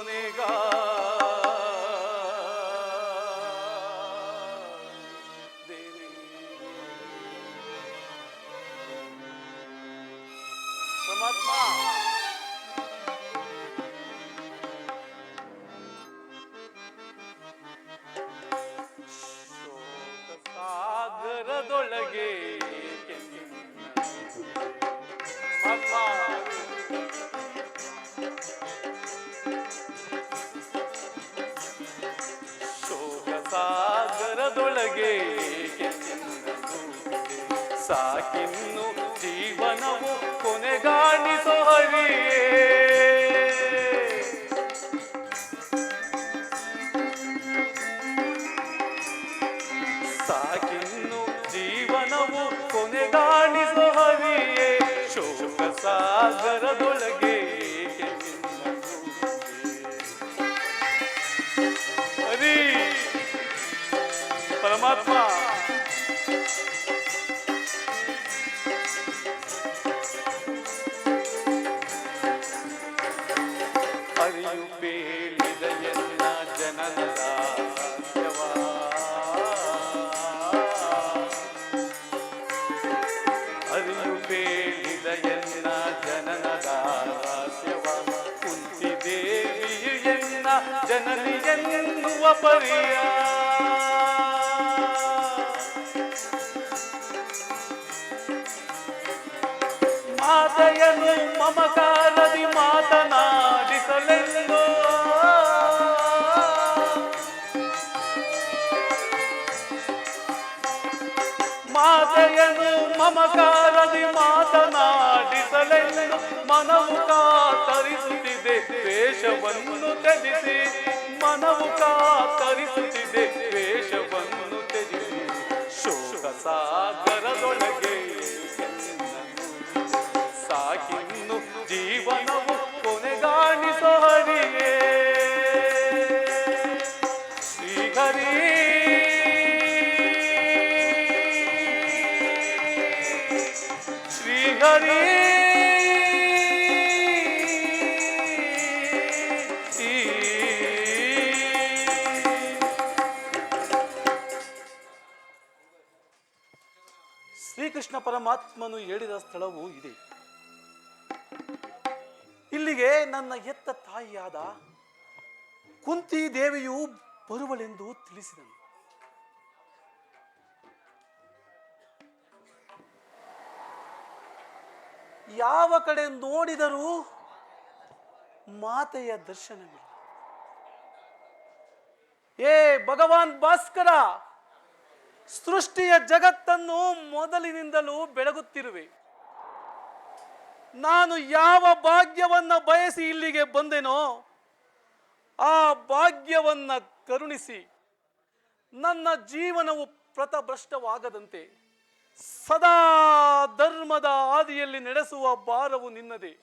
ಕೊನೆಗಾ ಪರಮಾತ್ಮ ಸಾಗರದೊಳಗೆ ಶೋಕ ಸಾಗರದೊಳಗೆ ಸಾಕಿನ್ನು ಜೀವನವು ಕೊನೆಗಾಣಿಸೋ ಹರಿಯೇ ಸಾಕಿನ್ನು ಜೀವನವು ಕೊನೆಗಾಣಿಸೋ ಹರಿಯೇ ಶೋಕ ಸಾಗರದೊಳಗೆ ಹರಿ ಪರಮಾತ್ಮ ಹರಿಯು ಬೇಳಿದ ಎನ್ನ ಜನನದ ಹರಿಯು ಬೇಳಿದ ಎನ್ನ ಜನನದ ರಹಸ್ಯವ ಕುಂತಿದೇವಿಯು ಎನ್ನ ಜನನಿ ಎನ್ನುವ ಪರಿಯ ಮಾತೆಯನ್ನು ಮಮಕಾರದಿ ಮಾತನಾಡಿಸಲೆಂದು ಮಾತೆಯನ್ನು ಮಮಕಾರದಿ ಮಾತನಾಡಿಸಲೆಂದು ಮನವು ಕಾತರಿಸುತ್ತಿದೆ ವೇಷವನ್ನು ತ್ಯಜಿಸಿ ಮನವು ಕಾತರಿಸುತ್ತಿದೆ ವೇಷವನ್ನು ತ್ಯಜಿಸಿ ಶೋಕ ಸಾಗರದೊಳಗೆ ಸಾಕಿನ್ನು ಜೀವನವು ಕೊನೆಗಾಣಿಸೋ ಹರಿಯೇ ಶ್ರೀಹರಿ ಶ್ರೀಹರಿ ಶ್ರೀಕೃಷ್ಣ ಪರಮಾತ್ಮನು ಹೇಳಿದ ಸ್ಥಳವು ಇದೆ. ಇಲ್ಲಿಗೆ ನನ್ನ ಎತ್ತ ತಾಯಿಯಾದ ಕುಂತಿ ದೇವಿಯು ಬರುವಳೆಂದು ತಿಳಿಸಿದನು. ಯಾವ ಕಡೆ ನೋಡಿದರೂ ಮಾತೆಯ ದರ್ಶನವಿಲ್ಲ. ಏ ಭಗವಾನ್ ಭಾಸ್ಕರ, ಸೃಷ್ಟಿಯ ಜಗತ್ತನ್ನು ಮೊದಲಿನಿಂದಲೂ ಬೆಳಗುತ್ತಿರುವೆ. ನಾನು ಯಾವ ಭಾಗ್ಯವನ್ನ ಬಯಸಿ ಇಲ್ಲಿಗೆ ಬಂದೆನೋ ಆ ಭಾಗ್ಯವನ್ನ ಕರುಣಿಸಿ ನನ್ನ ಜೀವನವು ಪ್ರತಭ್ರಷ್ಟವಾಗದಂತೆ ಸದಾ ಧರ್ಮದ ಹಾದಿಯಲ್ಲಿ ನಡೆಸುವ ಭಾರವು ನಿನ್ನದೇ.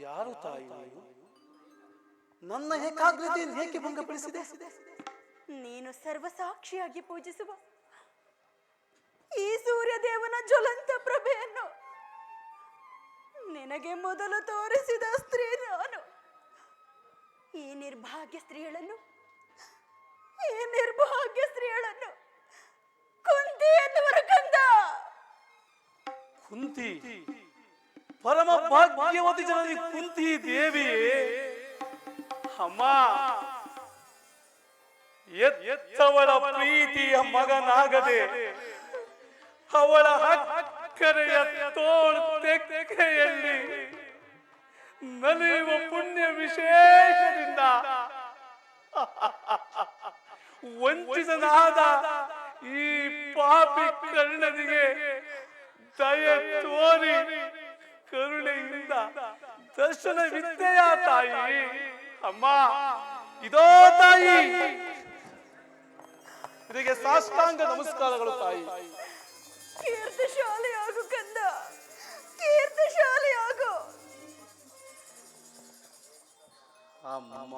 ಯಾರು ತಾಯಿ? ನನ್ನ ಏಕಾಗ್ರತೆಯನ್ನು ಏಕೆ ಭಂಗಪಡಿಸಿದೆ? ನೀನು ಸರ್ವಸಾಕ್ಷಿಯಾಗಿ ಪೂಜಿಸುವ ಈ ಸೂರ್ಯದೇವನ ಜ್ವಲಂತ ಪ್ರಭೆಯನ್ನು ನಿನಗೆ ಮೊದಲು ತೋರಿಸಿದ ಸ್ತ್ರೀ ನಾನು. ಈ ನಿರ್ಭಾಗ್ಯ ಸ್ತ್ರೀಗಳನ್ನು ಕುಂತಿ ಎನ್ನುವರು ಕಂದ. ಕುಂತಿ ಪರಮ ಭಾಗ್ಯವತಿ ಜನನಿ ಕುಂತಿ ದೇವಿಯೇ ಅಮ್ಮ ಎತ್ತವಳ ಪ್ರೀತಿಯ ಮಗನಾಗದೆ ಅವಳ ಅಕ್ಕರೆಯ ತೋಳು ತೆಕ್ಕೆಯಲ್ಲಿ ನಲಿಯುವ ಪುಣ್ಯ ವಿಶೇಷದಿಂದ ವಂಚಿತನಾದ ಈ ಪಾಪಿ ಕರ್ಣನಿಗೆ ದಯೆ ತೋರಿ ಕರುಣೆಯಿಂದ ದರ್ಶನವಿದ್ದೆಯ ತಾಯಿ. ಅಮ್ಮ ಇದೋ ತಾಯಿ, ಇದಕ್ಕೆ ಸಾಷ್ಟಾಂಗ ನಮಸ್ಕಾರಗಳು ತಾಯಿ. ಕೀರ್ತಶಾಲಿಯಾಗು ಕಂದ, ಕೀರ್ತಶಾಲಿಯಾಗು. ಅಮ್ಮ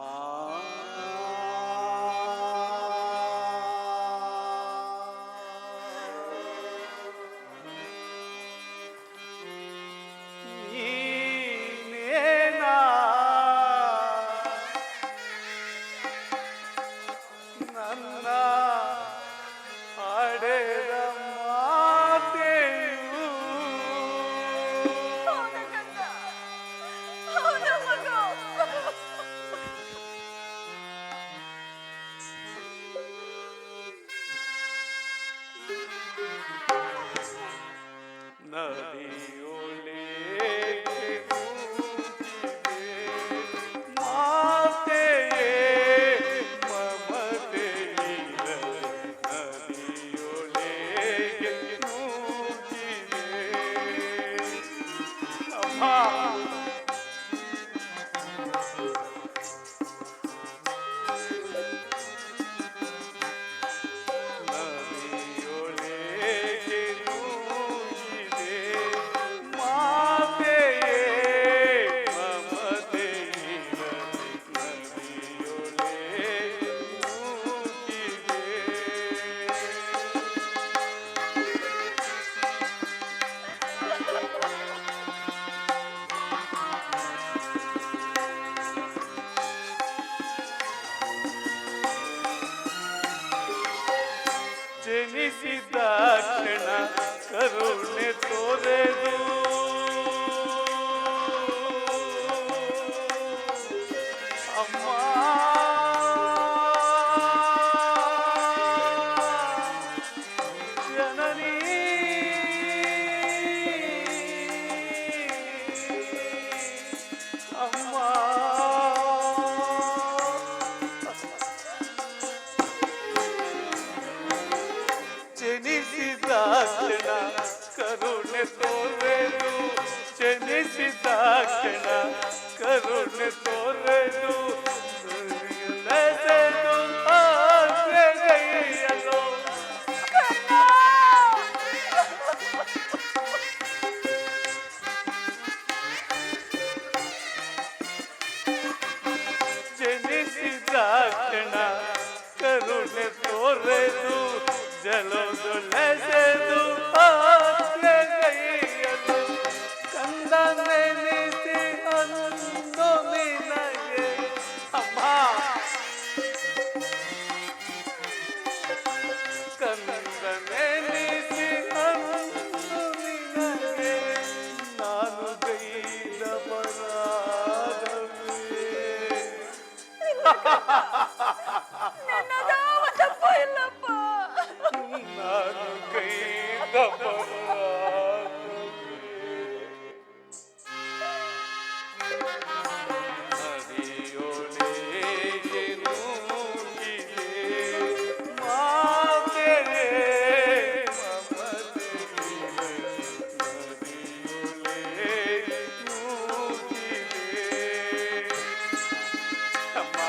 ನೀನೇನಾ ನನ್ನ ಆಡೆದ ಮಾತೆಯು. ಹೌದ ಕಂದ, ಹೌದ ಮಗು. ನದಿಯೊಳಗೆ ಮಾತೆಯೇ ಮಮತೆಯಿರಲಿ, ನದಿಯೊಳಗೆ ನೂಕಿದೆ. ಅಮ್ಮ ನದಿಯೊಳಗೆ ನೂಕಿದೆ, ಮಾತೆಯೇ ಮಮತೆಯಿರಲಿ, ನದಿಯೊಳಗೆ ನೂಕಿದೆ. ಜನಿಸಿದ ಕ್ಷಣ ಕರುಣೆ ತೋರೆದು ಅಮ್ಮ ಜನನಿ ಅಮ್ಮ ಜನಿಸಿದ ಕ್ಷಣ ಕರುಣೆ ತೋರೆದು, ಜನಿಸಿದ ಕ್ಷಣ ಕರುಣೆ ತೋರೆದು, ನುಡಿಯಲೆಸೆದು ಆಸರೆಗೈಯಲು. ಜನಿಸಿದ ಕ್ಷಣ ಕರುಣೆ ತೋರೆದು, ಜಲದೊಳೆಸೆದು ಆಸರೆಗೈಯಲು. ಕಂದ ನೆನೆಸಿ ಅಂದು ನಿನಗೆ ಅಮ್ಮ, ಕಂದ ನೆನೆಸಿ ಅಂದು ನಿನಗೆ ನಾನು ಗೈದ ಪರಾಧವೇ. ನನ್ನದಾವ ತಪ್ಪು ಇಲ್ಲಪ್ಪ. ನಾನು ಗೈದ ಪರಾಧವೇ. ನದಿಯೊಳಗೆ ನೂಕಿದೆ, ಮಾತೆಯೇ ಮಮತೆಯಿರಲಿ, ನದಿಯೊಳಗೆ ನೂಕಿದೆ. ಅಮ್ಮ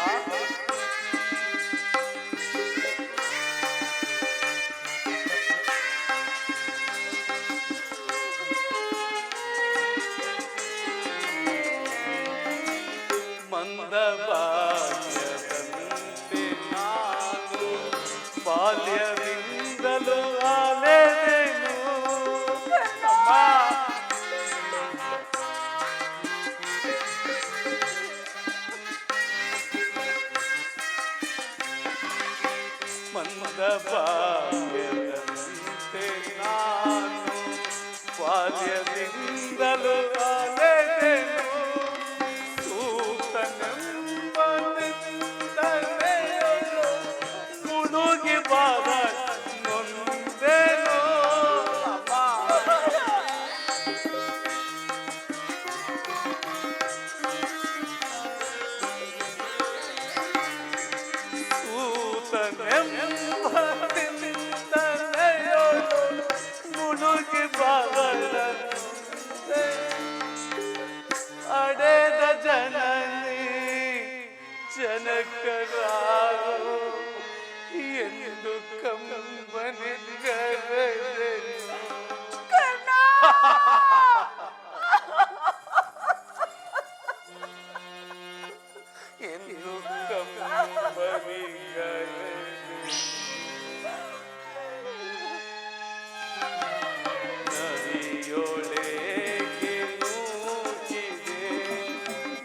ನದಿಯೊಳಗೆ ನೂಕಿದೆ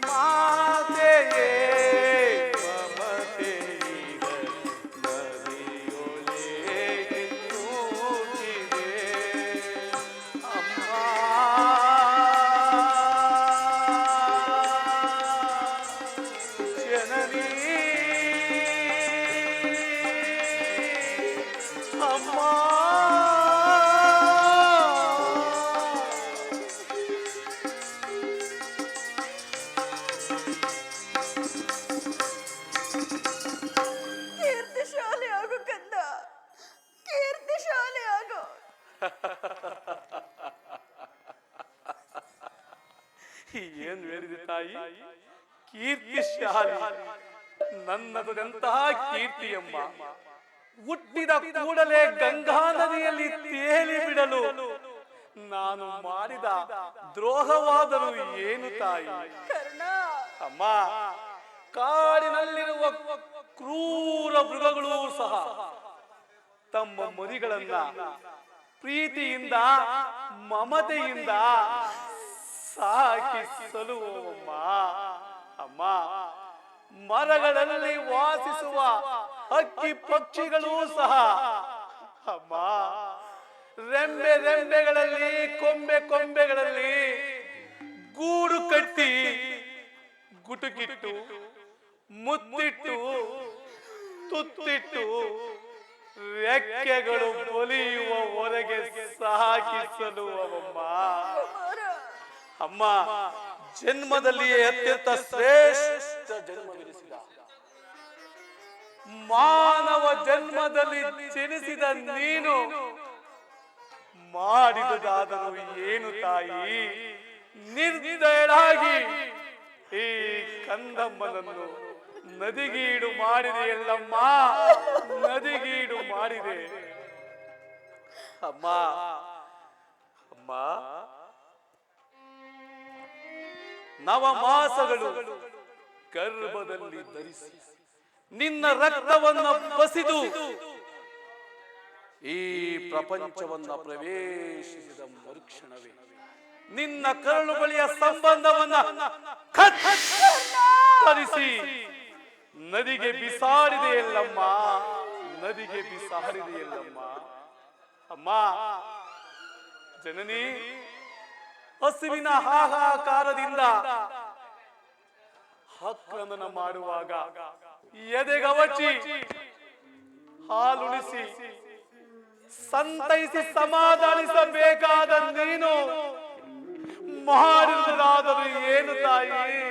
ಮಾತೆಯೇ ಮಮತೆಯಿದ ನದಿಯೊಳಗೆ ನೂಕಿದೆ ಅಮ್ಮ ಜನನಿ ಅಮ್ಮ ಕೀರ್ತಿಶಾಲಿ ಆಗು ಕಂದ, ಕೀರ್ತಿಶಾಲಿ ಆಗು. ಏನು ಹೇಳಿದೆ ತಾಯಿ? ಕೀರ್ತಿಶಾಲಿ. ನನ್ನದಂತಹ ಕೀರ್ತಿಯಮ್ಮ ಹುಟ್ಟಿದ ಕೂಡಲೇ ಗಂಗಾ ನದಿಯಲ್ಲಿ ತೇಲಿ ಬಿಡಲು ನಾನು ಮಾಡಿದ ದ್ರೋಹವಾದರೂ ಏನು ತಾಯಿ? ಕರ್ಣ, ಅಮ್ಮ, ಕಾಡಿನಲ್ಲಿರುವ ಕ್ರೂರ ಮೃಗಗಳು ಸಹ ತಮ್ಮ ಮರಿಗಳನ್ನ ಪ್ರೀತಿಯಿಂದ ಮಮತೆಯಿಂದ ಸಾಕಿ ಸಲುವಮ್ಮ. ಅಮ್ಮ, ಮರಗಳಲ್ಲಿ ವಾಸಿಸುವ ಹಕ್ಕಿ ಪಕ್ಷಿಗಳೂ ಸಹ ಅಮ್ಮ ರೆಂಬೆ ರೆಂಬೆಗಳಲ್ಲಿ ಕೊಂಬೆ ಕೊಂಬೆಗಳಲ್ಲಿ ಗೂಡು ಕಟ್ಟಿ ಗುಟುಕಿಟ್ಟು ಮುತ್ತಿಟ್ಟು ತುತ್ತಿಟ್ಟು ರೆಕ್ಕೆಗಳು ಹೊಲಿಯುವವರೆಗೆ ಸಾಕಿಸಲು ಅಮ್ಮ. ಅಮ್ಮ, ಜನ್ಮದಲ್ಲಿಯೇ ಅತ್ಯಂತ ಶ್ರೇಷ್ಠ ಜನ್ಮವೆನಿಸಿದ ಮಾನವ ಜನ್ಮದಲ್ಲಿ ಜನಿಸಿದ ನೀನು ಮಾಡಿದುದಾದರೂ ಏನು ತಾಯಿ? ನಿರ್ದಯಳಾಗಿ ಈ ಕಂದಮ್ಮನನ್ನು ನದಿಗೀಡು ಮಾಡಿದೆ ಎಲ್ಲಮ್ಮ, ನದಿಗೀಡು ಮಾಡಿದೆ ಅಮ್ಮ. ಅಮ್ಮ, ನವಮಾಸಗಳು ಗರ್ಭದಲ್ಲಿ ಧರಿಸಿ ನಿನ್ನ ರಕ್ತವನ್ನ ಬಸಿದು ಈ ಪ್ರಪಂಚವನ್ನ ಪ್ರವೇಶಿಸಿದ ಮರುಕ್ಷಣವೇ ನಿನ್ನ ಕರುಳು ಬಳಿಯ ಸಂಬಂಧವನ್ನ ಕತ್ತರಿಸಿ ನದಿಗೆ ಬಿಸಾಡಿದೆಯಲ್ಲಮ್ಮ, ನದಿಗೆ ಬಿಸಾಡಿದೆಯಲ್ಲಮ್ಮ. ಅಮ್ಮ ಜನನಿ, ಹಸುವಿನ ಹಾಹಾಕಾರದಿಂದ ಆಕ್ರಮಣ ಮಾಡುವಾಗ ಎದೆಗವಚಿ ಹಾಲುಣಿಸಿ ಸಂತೈಸಿ ಸಮಾಧಾನಿಸಬೇಕಾದ ನೀನು ಮಾಡಿರುವುದಾದರೂ ಏನು ತಾಯಿ?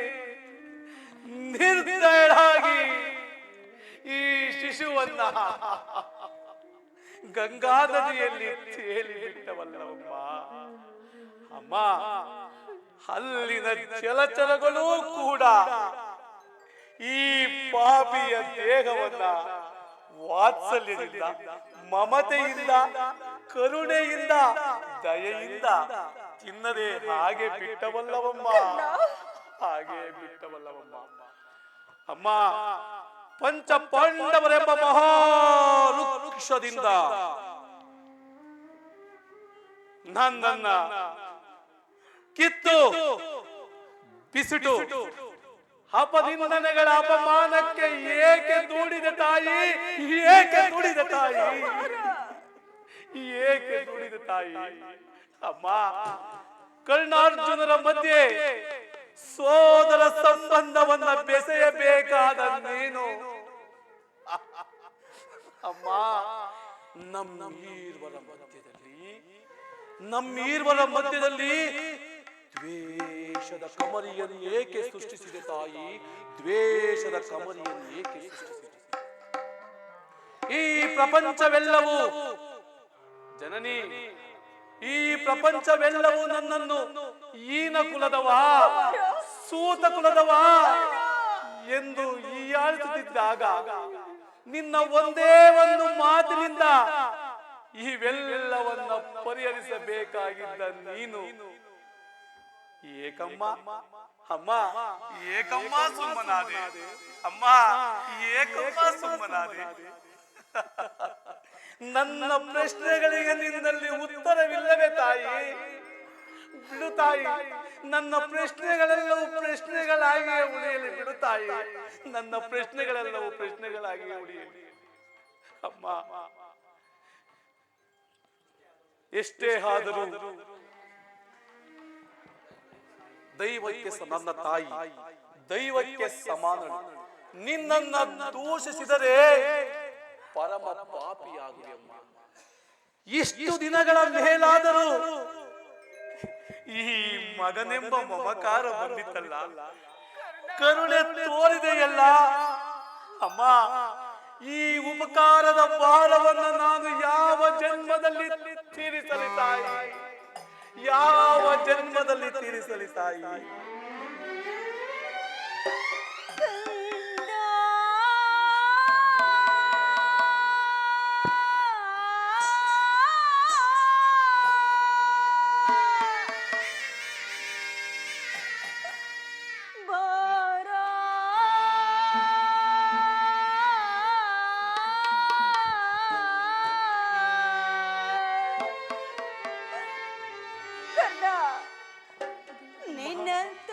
ನಿರ್ದಯಳಾಗಿ ಈ ಶಿಶುವನ್ನ ಗಂಗಾ ನದಿಯಲ್ಲಿ ತೇಲಿ ಬಿಟ್ಟವಲ್ಲವಮ್ಮ. ಅಮ್ಮ, ಅಲ್ಲಿನ ಜಲಚರಗಳೂ ಕೂಡ ಈ ಪಾಪಿಯ ದೇಹವನ್ನ ವಾತ್ಸಲ್ಯದಿಂದ ಮಮತೆಯಿಂದ ಕರುಣೆಯಿಂದ ದಯೆಯಿಂದ ತಿನ್ನದೆ ಹಾಗೆ ಬಿಟ್ಟವಲ್ಲವಮ್ಮ, ಹಾಗೆ ಬಿಟ್ಟವಲ್ಲವಮ್ಮ. ಅಮ್ಮ, ಪಂಚ ಪಾಂಡವರೆಂಬ ಮಹಾವೃಕ್ಷದಿಂದ ನನ್ನನ್ನ ಕಿತ್ತು ಬಿಸಿಟು ಅಪನಿಂದನೆಗಳ ಅಪಮಾನಕ್ಕೆ ಏಕೆ ದೂಡಿದ ತಾಯಿ? ಏಕೆ ದೂಡಿದ ತಾಯಿ? ಏಕೆ ದೂಡಿದ ತಾಯಿ? ಅಮ್ಮ, ಕರ್ಣಾರ್ಜುನರ ಮಧ್ಯೆ ಸೋದರ ಸಂಬಂಧವನ್ನ ಬೆಸೆಯಬೇಕಾದ ನೀನು ಅಮ್ಮ, ನಮ್ಮೀರ್ವರ ಮಧ್ಯದಲ್ಲಿ ದ್ವೇಷದ ಕಮರಿಯನ್ನು ಏಕೆ ಸೃಷ್ಟಿಸಿದೆ ತಾಯಿ? ದ್ವೇಷದ ಕಮರಿಯನ್ನು ಏಕೆ ಸೃಷ್ಟಿಸಿದೆ? ಈ ಪ್ರಪಂಚವೆಲ್ಲವೂ ಜನನಿ, ಈ ಪ್ರಪಂಚವೆಲ್ಲವೂ ನನ್ನನ್ನು ಈನ ಕುಲದವ ಸೂತ ಕುಲದವ ಎಂದು ಹೀಯಾಳಿಸುತ್ತಿದ್ದಾಗ ನಿನ್ನ ಒಂದೇ ಒಂದು ಮಾತಿನಿಂದ ಇವೆಲ್ಲವನ್ನ ಪರಿಹರಿಸಬೇಕಾಗಿದ್ದ ನೀನು ಏಕಮ್ಮ. ಅಮ್ಮ, ಏಕಮ್ಮ ಸುಮ್ಮನಾದೆ. ಅಮ್ಮ, ಏಕಮ್ಮ ಸುಮ್ಮನಾದೆ. ನನ್ನ ಪ್ರಶ್ನೆಗಳಿಗೆ ನಿನ್ನಲ್ಲಿ ಉತ್ತರವಿಲ್ಲವೇ ತಾಯಿ? ಬಿಡು ತಾಯಿ. ನನ್ನ ಪ್ರಶ್ನೆಗಳೆಲ್ಲವೂ ಪ್ರಶ್ನೆಗಳಾಗಿಯೇ ಉಳಿಯಲಿ ಬಿಡು ತಾಯಿ. ನನ್ನ ಪ್ರಶ್ನೆಗಳೆಲ್ಲವೂ ಪ್ರಶ್ನೆಗಳಾಗಿಯೇ ಉಳಿಯಲಿ. ಅಮ್ಮ, ಎಷ್ಟೇ ಆದರೂ ದೈವಕ್ಕೆ ನನ್ನ ತಾಯಿ ದೈವಕ್ಕೆ ಸಮಾನಳು. ನಿನ್ನನ್ನ ದೂಷಿಸಿದರೆ ಪರಮ ಪಾಪಿಯಾಗುವೆಯಮ್ಮ. ಇಷ್ಟು ದಿನಗಳ ಮೇಲಾದರೂ ಈ ಮಗನೆಂಬ ಮಮಕಾರ ಬಂದಿತ್ತಲ್ಲ, ಕರುಣೆ ತೋರಿದೆಯಲ್ಲ ಅಮ್ಮ. ಈ ಉಪಕಾರದ ಭಾರವನ್ನು ನಾನು ಯಾವ ಜನ್ಮದಲ್ಲಿ ತೀರಿಸಲಿ ತಾಯಿ, ಯಾವ ಜನ್ಮದಲ್ಲಿ ತೀರಿಸಲಿ ತಾಯಿ. ನಿನ್ನಂತ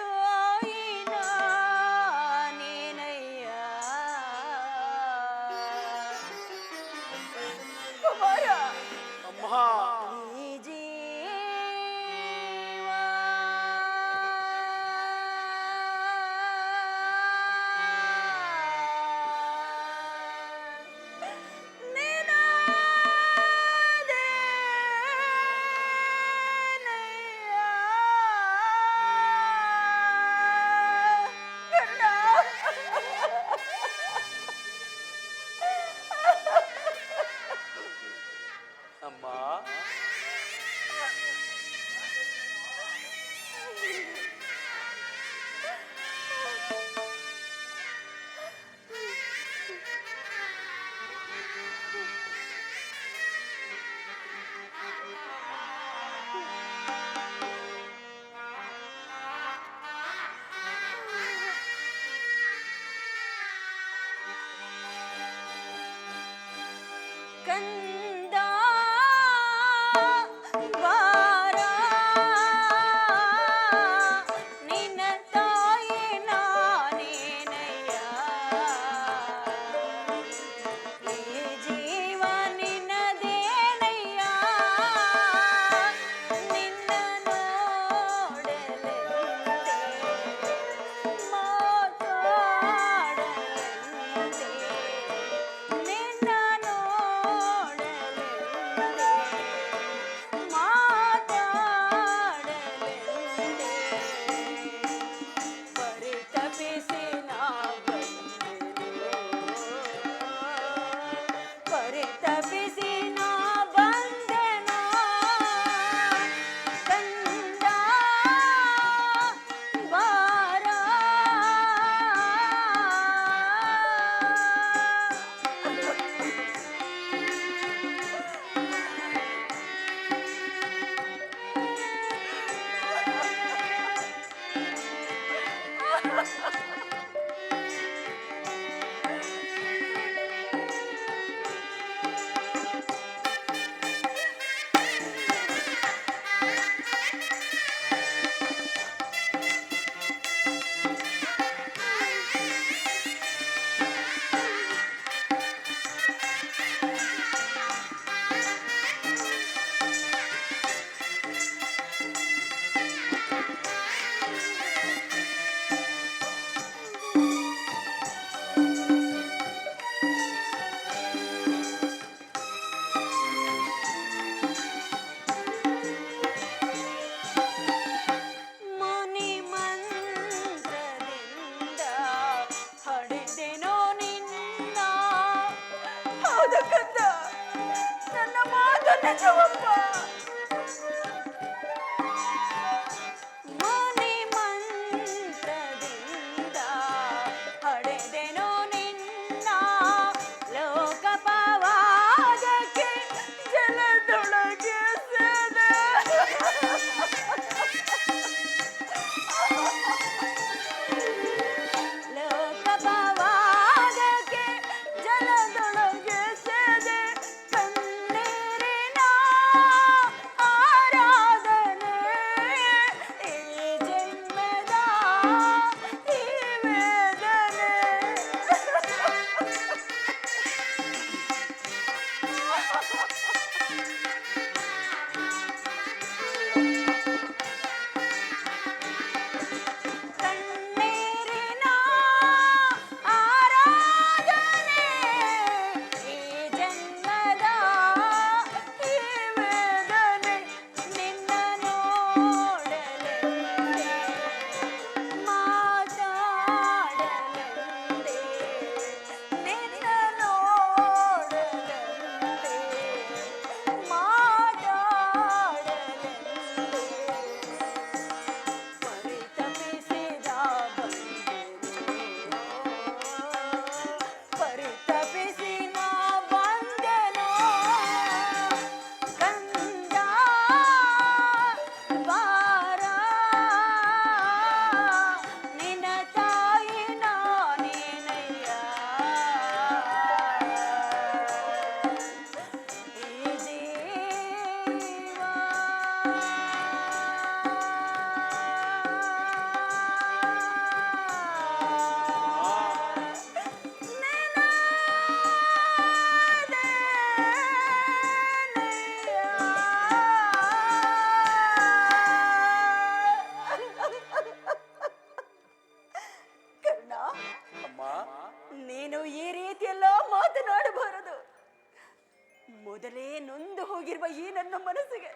ಮನಸ್ಸಿಗೆ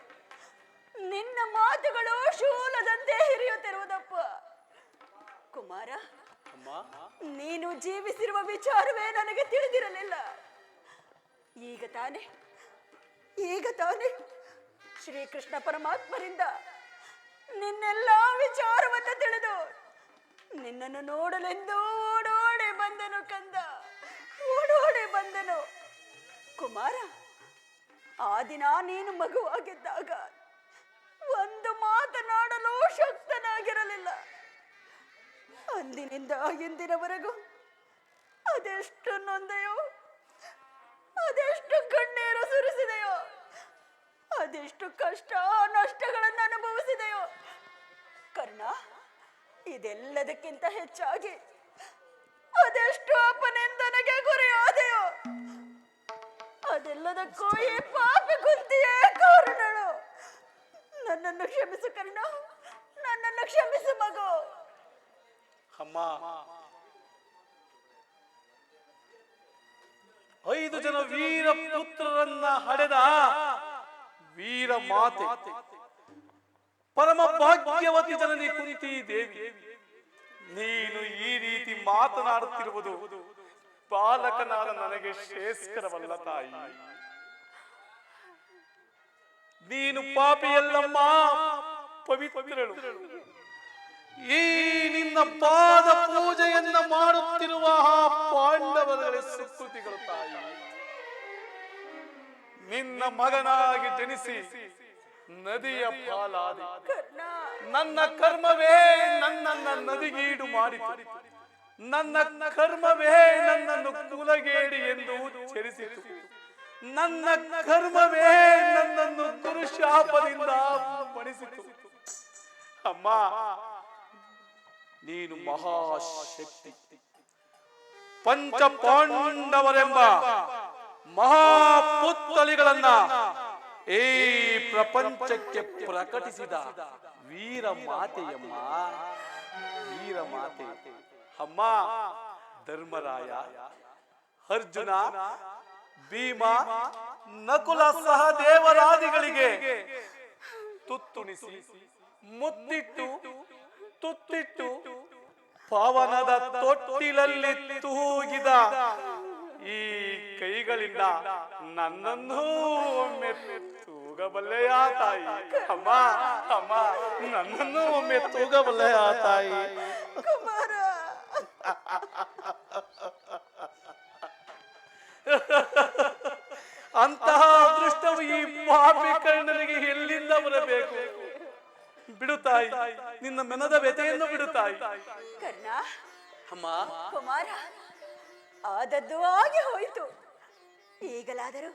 ನಿನ್ನ ಮಾತುಗಳು ಶೂಲದಂತೆ ಹಿರಿಯುತ್ತಿರುವುದಪ್ಪ. ಕುಮಾರ, ನೀನು ಜೀವಿಸಿರುವ ವಿಚಾರವೇ ನನಗೆ ತಿಳಿದಿರಲಿಲ್ಲ. ಈಗ ತಾನೇ ಶ್ರೀಕೃಷ್ಣ ಪರಮಾತ್ಮರಿಂದ ನಿನ್ನೆಲ್ಲ ವಿಚಾರವನ್ನು ತಿಳಿದು ನಿನ್ನನ್ನು ನೋಡಲೆಂದು ಓಡೋಡಿ ಬಂದನು ಕಂದ, ಓಡೋಡಿ ಬಂದನು. ಕುಮಾರ, ಆ ದಿನ ನೀನು ಮಗುವಾಗಿದ್ದಾಗ ಒಂದು ಮಾತನಾಡಲು ಶಕ್ತನಾಗಿರಲಿಲ್ಲ. ಅಂದಿನಿಂದ ಇಂದಿನವರೆಗೂ ಅದೆಷ್ಟು ನೊಂದೆಯೋ, ಅದೆಷ್ಟು ಕಣ್ಣೀರು ಸುರಿಸಿದೆಯೋ, ಅದೆಷ್ಟು ಕಷ್ಟ ನಷ್ಟಗಳನ್ನು ಅನುಭವಿಸಿದೆಯೋ. ಕರ್ಣ, ಇದೆಲ್ಲದಕ್ಕಿಂತ ಹೆಚ್ಚಾಗಿ ಅದೆಷ್ಟು ಅಪನಿಂದನೆಗೆ ಗುರಿಯಾದೆಯೋ. ಅದೆಲ್ಲದಕ್ಕೂ ಈ ಪಾಪಿ ಕುಂತಿಯೇ ಕಾರಣಳು. ನನ್ನನ್ನು ಕ್ಷಮಿಸು ಕರ್ಣ, ನನ್ನನ್ನು ಕ್ಷಮಿಸು ಮಗು. ಅಮ್ಮ, 5 ಜನ ವೀರ ಪುತ್ರರನ್ನ ಹಡೆದ ವೀರ ಮಾತೆ, ಪರಮ ಭಾಗ್ಯವತಿ ಜನನಿ ಕುಂತಿ ದೇವಿ, ನೀನು ಈ ರೀತಿ ಮಾತನಾಡುತ್ತಿರುವುದು ಬಾಲಕನಾದ ನನಗೆ ಶ್ರೇಷ್ಠರವಲ್ಲ ತಾಯಿ. ನೀನು ಪಾಪಿಯಲ್ಲಮ್ಮ, ಪವಿತ್ರಳು. ಈ ನಿನ್ನ ಪಾದ ಪೂಜೆಯನ್ನ ಮಾಡುತ್ತಿರುವ ಆ ಪಾಂಡವರ ಸುಕೃತಿಗಳು ತಾಯಿ. ನಿನ್ನ ಮಗನಾಗಿ ಜನಿಸಿ ನದಿಯ ಪಾಲಾದಿ ನನ್ನ ಕರ್ಮವೇ ನನ್ನನ್ನ ನದಿಗೀಡು ಮಾಡಿತು. ನನ್ನ ಕರ್ಮವೇ ನನ್ನನ್ನು ಕುಲಗೇಡಿ ಎಂದು ಉಚ್ಚರಿಸಿತು. ನನ್ನ ಕರ್ಮವೇ ನನ್ನನ್ನು ದುರುಶಾಪದಿಂದ ಬಣಿಸಿತು. ಅಮ್ಮ, ನೀನು ಮಹಾಶಕ್ತಿ. ಪಂಚ ಪಾಂಡವರೆಂಬ ಮಹಾಪುತ್ತಳಿಗಳನ್ನ ಈ ಪ್ರಪಂಚಕ್ಕೆ ಪ್ರಕಟಿಸಿದ ವೀರ ಮಾತೆಯಮ್ಮ, ವೀರ ಮಾತೆ. ಅಮ್ಮ, ಧರ್ಮರಾಯ, ಅರ್ಜುನ, ಭೀಮ, ನಕುಲ ಸಹದೇವರಾದಿಗಳಿಗೆ ತುತ್ತುಣಿಸಿ ಮುತ್ತಿಟ್ಟು ತುತ್ತಿಟ್ಟು ಪವನದ ತೊಟ್ಟಿಲಲ್ಲಿ ತೂಗಿದ ಈ ಕೈಗಳಿಂದ ನನ್ನನ್ನು ಒಮ್ಮೆ ತೂಗಬಲ್ಲೆಯ ತಾಯಿ. ಅಮ್ಮ, ಅಮ್ಮ, ನನ್ನನ್ನು ಒಮ್ಮೆ ತೂಗಬಲ್ಲೆಯ ತಾಯಿ. ಕುಮಾರ, ಅಂತಹ ಅದೃಷ್ಟವು ಈ ಪಾಪಿ ಕರ್ಣನಿಗೆ ಎಲ್ಲಿಂದ ಬರಬೇಕು? ಬಿಡುತ್ತಾಯಿ, ನಿನ್ನ ಮೆನದ ವ್ಯಥೆಯನ್ನು ಬಿಡುತ್ತಾಯಿ. ಕರ್ಣ, ಅಮ್ಮ, ಕುಮಾರ, ಆದದ್ದು ಆಗಿ ಹೋಯಿತು. ಈಗಲಾದರೂ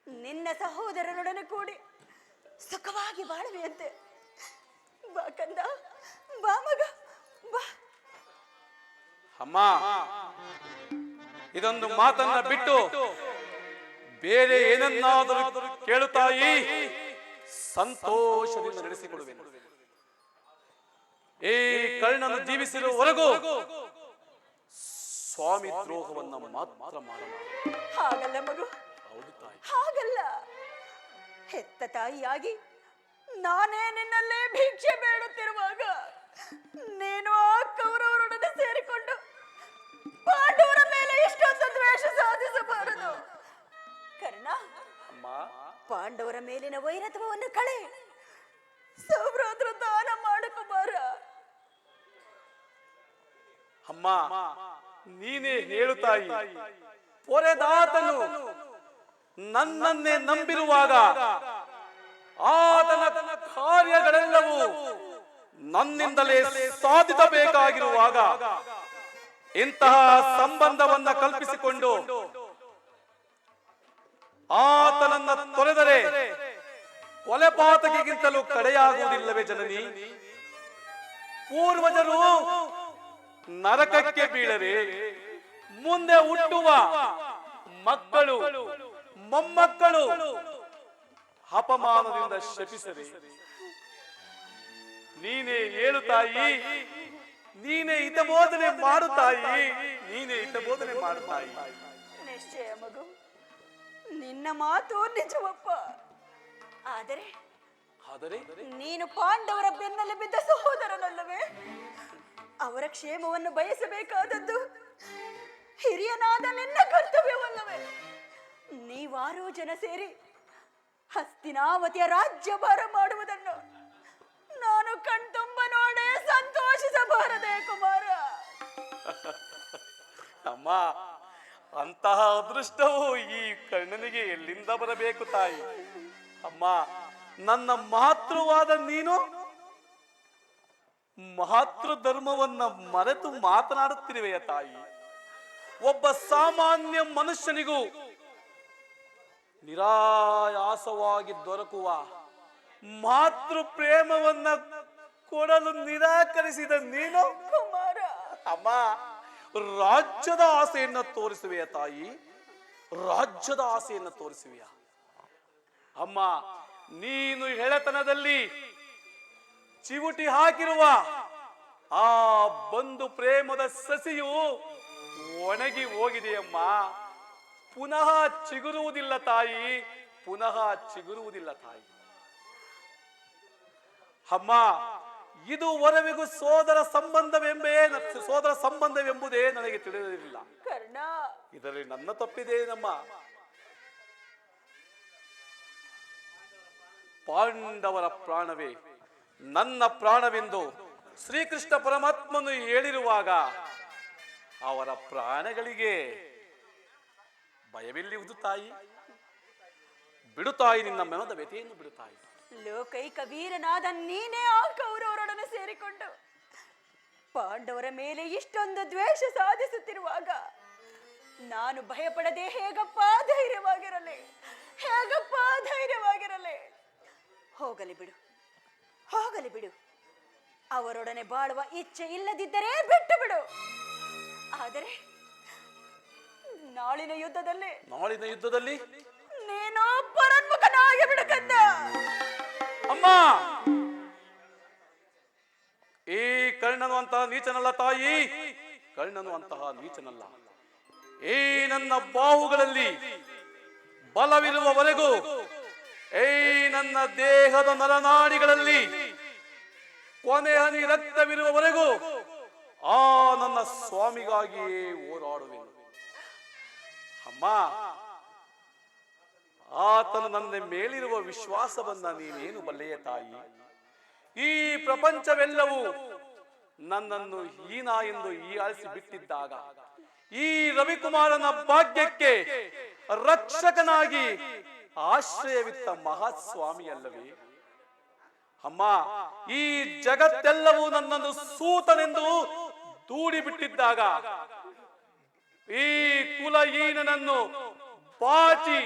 ನಿನ್ನ ಸಹೋದರರೊಡನೆ ಕೂಡಿ ಸುಖವಾಗಿ ಬಾಳುವೆಯಂತೆ. ಬಾ ಕಂದ, ಬಾ ಮಗ, ಬಾ. ಅಮ್ಮ, ಇದೊಂದು ಮಾತನ್ನ ಬಿಟ್ಟು ಬೇರೆ ಏನನ್ನಾದರೂ ಕೇಳುತ್ತಾಯಿ, ಸಂತೋಷದಿಂದ ನಡೆಸಿಕೊಡುವೆನು. ಈ ಕರ್ಣನು ಜೀವಿಸಿರುವವರೆಗೂ ಸ್ವಾಮಿ ದ್ರೋಹವನ್ನ ಮಾತ್ರ ಮಾಡಲ್ಲ. ಹಾಗಲ್ಲ ಮಗು, ಹೌದು ತಾಯಿ, ಹಾಗಲ್ಲ. ಹೆತ್ತ ತಾಯಿಯಾಗಿ ನಾನೇ ನಿನ್ನಲ್ಲೇ ಭಿಕ್ಷೆ ಬೇಡುತ್ತಿರುವಾಗ ನೀನು ಆ ಕೌರವರೊಡನೆ ಸೇರಿಕೊಂಡು ಪಾಂಡವರ ಮೇಲೆ ಇಷ್ಟೊಂದು ದ್ವೇಷ ಸಾಧಿಸಬಾರದು. ಕರ್ಣ, ಪಾಂಡವರ ಮೇಲಿನ ವೈರತ್ವವನ್ನು ಕಳೆ, ಸೌಭ್ರಾತೃ ದಾನ ಮಾಡಕುಮಾರ. ಅಮ್ಮ, ನೀನೇ ಹೇಳುತ್ತಾಯಿ, ಪೊರೆದಾತನು ನನ್ನನ್ನೇ ನಂಬಿರುವಾಗ ಆತನ ಕಾರ್ಯಗಳೆಲ್ಲವೂ ನನ್ನಿಂದಲೇ ಸಾಧಿಸಬೇಕಾಗಿರುವಾಗ ಇಂತಹ ಸಂಬಂಧವನ್ನ ಕಲ್ಪಿಸಿಕೊಂಡು ಆತನನ್ನ ತೊರೆದರೆ ಕೊಲೆಪಾತಕಿಗಿಂತಲೂ ಕಡೆಯಾಗುವುದಿಲ್ಲವೇ ಜನನಿ? ಪೂರ್ವಜರು ನರಕಕ್ಕೆ ಬೀಳರೆ ಮುಂದೆ ಹುಟ್ಟುವ ಮಕ್ಕಳು ಮೊಮ್ಮಕ್ಕಳು ಅಪಮಾನದಿಂದ ಶಪಿಸದೆ ನೀನೇ ಹೇಳುತ್ತಾಯಿ, ನೀನೇ ಹಿತಬೋಧನೆ ಮಾಡುತ್ತಾಯಿ, ನೀನೇ ಹಿತಬೋಧನೆ ಮಾಡುತ್ತಾಯಿ. ನಿಶ್ಚಯ ಮಗು, ನಿನ್ನ ಮಾತು ನಿಜವಪ್ಪ. ಆದರೆ ಆದರೆ ನೀನು ಪಾಂಡವರ ಬೆನ್ನಲ್ಲಿ ಬಿದ್ದ ಸಹೋದರನಲ್ಲವೇ? ಅವರ ಕ್ಷೇಮವನ್ನು ಬಯಸಬೇಕಾದದ್ದು ಹಿರಿಯನಾದ ನಿನ್ನ ಕರ್ತವ್ಯವಲ್ಲವೇ? ನೀವಾರು ಜನ ಸೇರಿ ಹಸ್ತಿನಾವತಿಯ ರಾಜ್ಯಭಾರ ಮಾಡುವುದನ್ನು ನಾನು ಕಣ್ತುಂಬ ನೋಡಿ ಸಂತೋಷಿಸಬಾರದೆ ಕುಮಾರ? ಅಮ್ಮ, ಅಂತಹ ಅದೃಷ್ಟವು ಈ ಕರ್ಣನಿಗೆ ಎಲ್ಲಿಂದ ಬರಬೇಕು ತಾಯಿ? ಅಮ್ಮ, ನನ್ನ ಮಾತೃವಾದ ನೀನು ಮಾತೃ ಧರ್ಮವನ್ನ ಮರೆತು ಮಾತನಾಡುತ್ತಿರುವೆಯ ತಾಯಿ? ಒಬ್ಬ ಸಾಮಾನ್ಯ ಮನುಷ್ಯನಿಗೂ ನಿರಾಯಾಸವಾಗಿ ದೊರಕುವ ಮಾತೃ ಪ್ರೇಮವನ್ನ ಕೊಡಲು ನಿರಾಕರಿಸಿದ ನೀನು ಕುಮಾರ, ಅಮ್ಮ, ರಾಜ್ಯದ ಆಸೆಯನ್ನ ತೋರಿಸುವೆಯ ತಾಯಿ? ರಾಜ್ಯದ ಆಸೆಯನ್ನ ತೋರಿಸುವೆಯ? ಅಮ್ಮ, ನೀನು ಹೆಳೆತನದಲ್ಲಿ ಚಿವುಟಿ ಹಾಕಿರುವ ಆ ಬಂಧು ಪ್ರೇಮದ ಸಸಿಯು ಒಣಗಿ ಹೋಗಿದೆಯಮ್ಮ. ಪುನಃ ಚಿಗುರುವುದಿಲ್ಲ ತಾಯಿ, ಪುನಃ ಚಿಗುರುವುದಿಲ್ಲ ತಾಯಿ. ಅಮ್ಮ, ಇದುವರೆವಿಗೂ ಸೋದರ ಸಂಬಂಧವೆಂಬುದೇ ನನಗೆ ತಿಳಿದಿರಲಿಲ್ಲ. ಕರ್ಣ, ಇದರಲ್ಲಿ ನನ್ನ ತಪ್ಪಿದೇನಮ್ಮ? ಪಾಂಡವರ ಪ್ರಾಣವೇ ನನ್ನ ಪ್ರಾಣವೆಂದು ಶ್ರೀಕೃಷ್ಣ ಪರಮಾತ್ಮನು ಹೇಳಿರುವಾಗ ಅವರ ಪ್ರಾಣಗಳಿಗೆ ಭಯವಿಲ್ಲಿವುದು ತಾಯಿ? ಬಿಡುತ್ತಾಯಿ, ನಿನ್ನ ಮನದ ವ್ಯಥೆಯನ್ನು ಬಿಡುತ್ತಾಯಿ. ಲೋಕೈಕ ವೀರನಾದ ನೀನೇ ಆ ಕೌರವರೊಡನೆ ಸೇರಿಕೊಂಡು ಪಾಂಡವರ ಮೇಲೆ ಇಷ್ಟೊಂದು ದ್ವೇಷ ಸಾಧಿಸುತ್ತಿರುವಾಗ ನಾನು ಭಯಪಡದೆ ಹೇಗಪ್ಪ ಧೈರ್ಯವಾಗಿರಲಿ? ಹೇಗಪ್ಪ ಧೈರ್ಯವಾಗಿರಲಿ? ಹೋಗಲಿ ಬಿಡು, ಹೋಗಲಿ ಬಿಡು. ಅವರೊಡನೆ ಬಾಳುವ ಇಚ್ಛೆ ಇಲ್ಲದಿದ್ದರೆ ಬಿಟ್ಟು ಬಿಡು. ಆದರೆ ನಾಳಿನ ಯುದ್ಧದಲ್ಲಿ ನೀನು ಪರನ್ಮುಖನಾಗಿ ಬಿಡುಕಂದ. ಅಮ್ಮ, ಈ ಕರ್ಣನು ಅಂತಹ ನೀಚನಲ್ಲ ತಾಯಿ, ಕರ್ಣನು ಅಂತಹ ನೀಚನಲ್ಲ. ಈ ನನ್ನ ಬಾಹುಗಳಲ್ಲಿ ಬಲವಿರುವವರೆಗೂ, ಈ ನನ್ನ ದೇಹದ ನರನಾಡಿಗಳಲ್ಲಿ ಕೊನೆ ಹನಿ ರಕ್ತವಿರುವವರೆಗೂ ಆ ನನ್ನ ಸ್ವಾಮಿಗಾಗಿಯೇ ಹೋರಾಡುವೆನು. ಅಮ್ಮ, ಆತನು ನನ್ನ ಮೇಲಿರುವ ವಿಶ್ವಾಸವನ್ನ ನೀನೇನು ಬಲ್ಲೆಯ ತಾಯಿ? ಈ ಪ್ರಪಂಚವೆಲ್ಲವೂ ನನ್ನನ್ನು ಹೀನ ಎಂದು ಹೀಯಾಳಿಸಿ ಬಿಟ್ಟಿದ್ದಾಗ ಈ ರವಿಕುಮಾರನ ಭಾಗ್ಯಕ್ಕೆ ರಕ್ಷಕನಾಗಿ ಆಶ್ರಯವಿತ್ತ ಮಹಾಸ್ವಾಮಿ ಅಲ್ಲವೇ? ಅಮ್ಮ, ಈ ಜಗತ್ತೆಲ್ಲವೂ ನನ್ನನ್ನು ಸೂತನೆಂದು ದೂಡಿ ಬಿಟ್ಟಿದ್ದಾಗ ಈ ಕುಲಹೀನನನ್ನು ಬಾಚಿ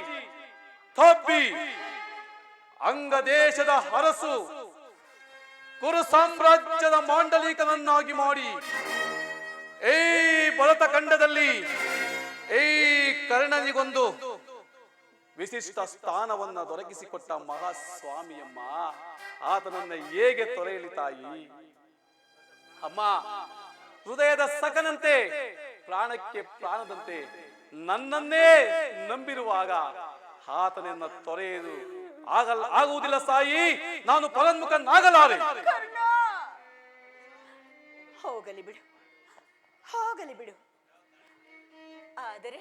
ತಬ್ಬಿ ಅಂಗದೇಶದ ಅರಸು ಕುರು ಸಾಮ್ರಾಜ್ಯದ ಮಾಂಡಲಿಕನನ್ನಾಗಿ ಮಾಡಿ ಈ ಭರತ ಖಂಡದಲ್ಲಿ ಈ ಕರ್ಣನಿಗೊಂದು ವಿಶಿಷ್ಟ ಸ್ಥಾನವನ್ನ ದೊರಕಿಸಿಕೊಟ್ಟ ಮಹಾಸ್ವಾಮಿಯಮ್ಮ, ಆತನನ್ನ ಹೇಗೆ ತೊರೆಯಲಿ ತಾಯಿ? ಅಮ್ಮ, ಹೃದಯದ ಸಖನಂತೆ ಪ್ರಾಣಕ್ಕೆ ಪ್ರಾಣದಂತೆ ನನ್ನನ್ನೇ ನಂಬಿರುವಾಗ ಆತನನ್ನ ತೊರೆಯುವುದು ಆಗುವುದಿಲ್ಲ ಸಾಯಿ. ನಾನು ಪರನ್ಮುಖನಾಗಲಾರೆ. ಹೋಗಲಿ ಬಿಡು, ಹೋಗಲಿ ಬಿಡು. ಆದರೆ